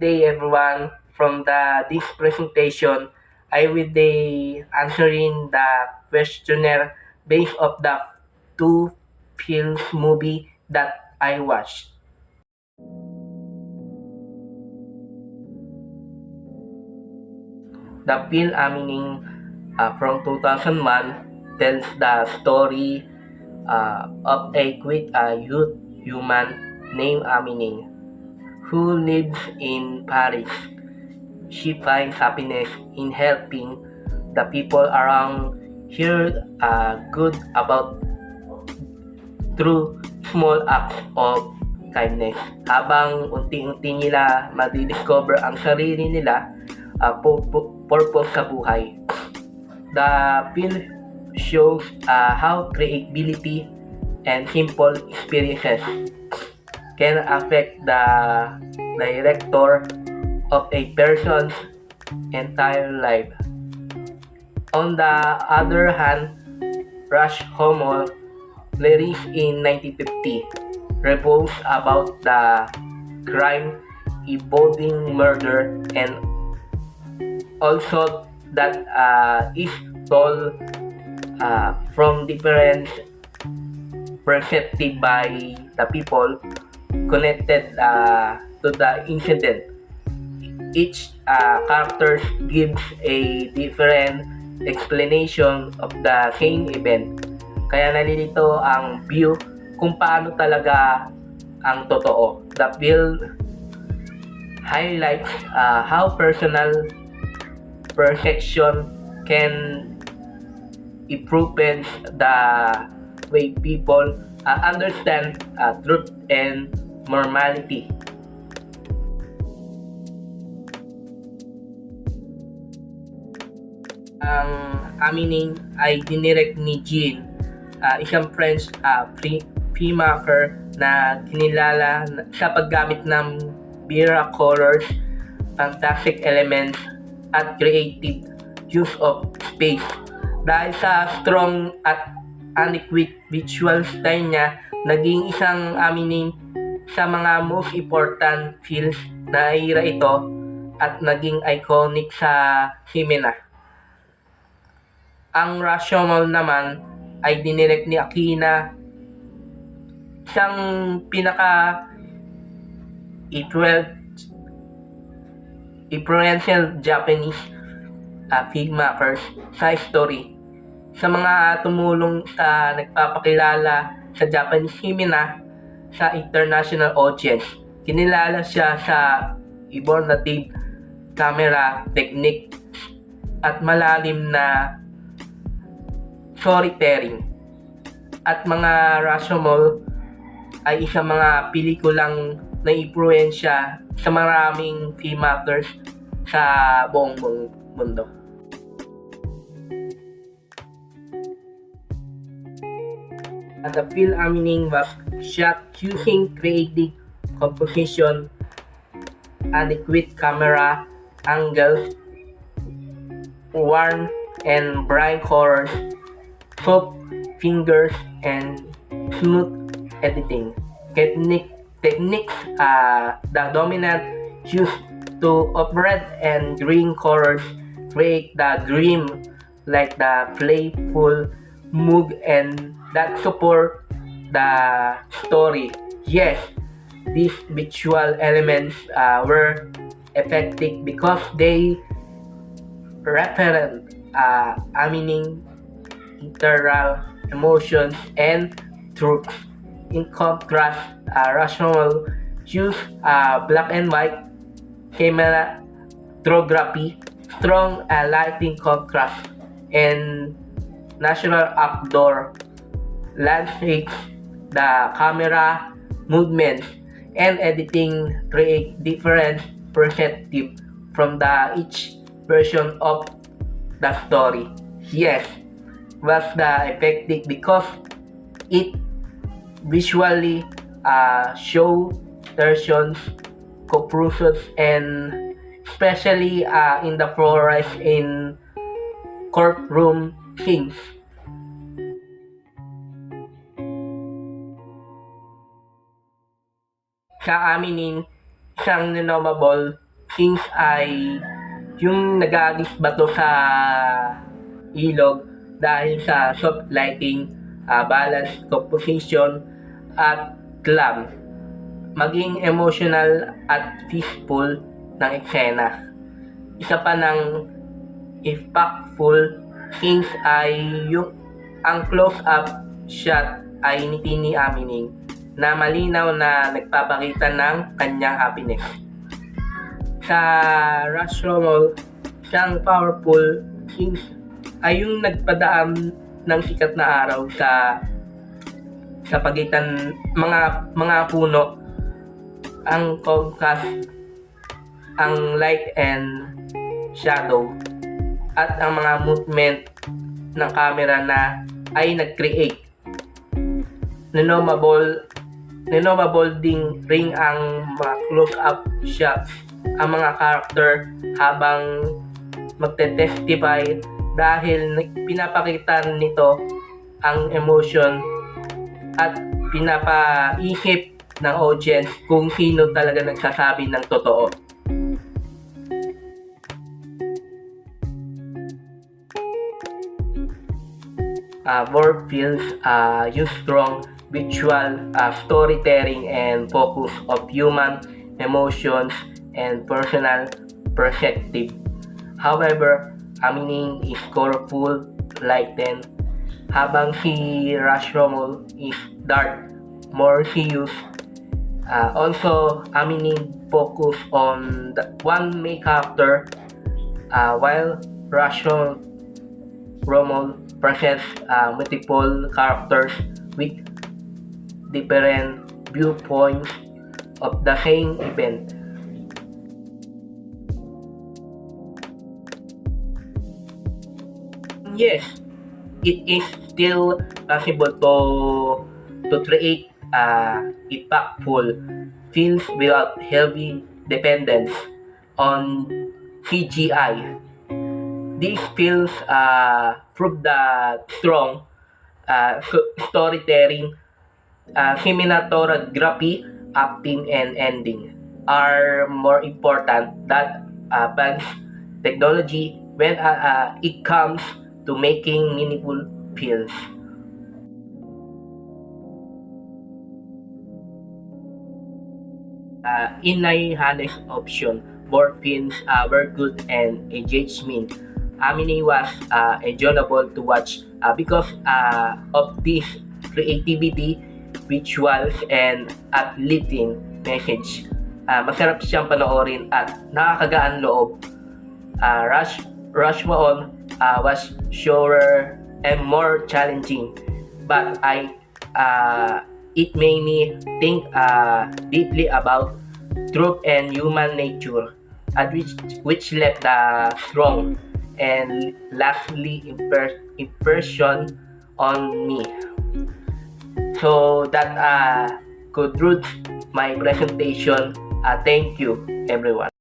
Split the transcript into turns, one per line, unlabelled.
Day everyone. From this presentation, I will be answering the questionnaire based of the two films movie that I watched. The film Amining from 2001 tells the story of a quick youth human named Amining who lives in Paris. She finds happiness in helping the people around her good about through small acts of kindness. Habang unti-unti nila madidiscover ang sarili nila, purpose sa buhay. The film shows how creativity and simple experiences can affect the director of a person's entire life. On the other hand, Rush Homo, released in 1950, revolves about the crime involving murder and also that is told from different perspective by the people connected to the incident. Each character gives a different explanation of the same event. Kaya nalilito ang view kung paano talaga ang totoo. The film highlights how personal perception can improve the way people understand truth and normality. Ang Amining ay dinirect ni Jean, isang French filmmaker na kinilala sa paggamit ng Bira colors, fantastic elements, at creative use of space. Dahil sa strong at adequate visual style niya, naging isang Amining sa mga most important films na era ito at naging iconic sa simena. Ang Rashomon naman ay dinirect ni Akina, isang pinaka influential Japanese filmmakers sa history. Sa mga tumulong sa nagpapakilala sa Japanese cinema sa international audience. Kinilala siya sa innovative camera technique at malalim na storytelling. At mga Rashomon ay isang mga pelikulang na-impluwensya sa maraming filmmakers sa buong mundo. The film Amining was shot using creative composition, adequate camera angles, warm and bright colors, soft fingers, and smooth editing techniques. The dominant used to red and green colors create the dream like the playful mood and that support the story. Yes, these visual elements were effective because they represent meaning internal emotions and truth. In contrast, rational use black and white cinematography, strong lighting contrast, and natural outdoor landscapes. The camera movements and editing create different perspective from the each version of the story. Yes, was the effective because it visually show tensions, confusions, and especially in the flores in courtroom scenes. Sa aminin, isang renovable since ay yung nag-aagis bato sa ilog dahil sa soft lighting, balance composition, at glam, maging emotional at peaceful ng eksena. Isa pa ng impactful scenes ay ang close-up shot ay ni Amining na malinaw na nagpapakita ng kanyang happiness. Sa Rush Rommel, siyang powerful scenes ay yung nagpadaan ng sikat na araw sa pagitan mga puno, ang contrast, ang light and shadow, at ang mga movement ng camera na ay nag-create. Renomable ding ring ang mga close-up shots ang mga character habang magte-testify dahil pinapakita nito ang emotion at pinapaisip ng audience kung sino talaga nagsasabi ng totoo. More feels use strong visual storytelling and focus of human emotions and personal perspective. However, Amining is colorful, lightened, habang si Rush Rommel is dark, more serious. Also, Amining focus on one main character, while Rush Rommel presents multiple characters with different viewpoints of the same event. Yes, it is still possible to create impactful films without heavy dependence on CGI. These films prove that strong storytelling, cinematography, acting, and ending are more important than advanced technology when it comes to making meaningful films. In my honest option, both films were good and engagement. Amini was enjoyable to watch because of this creativity, visuals, and uplifting message. Masarap siyang panoorin at nakakagaan loob. Rush Moon was shorter and more challenging, but it made me think deeply about truth and human nature, which left a strong and lasting impression on me. So that concludes my presentation. Thank you, everyone.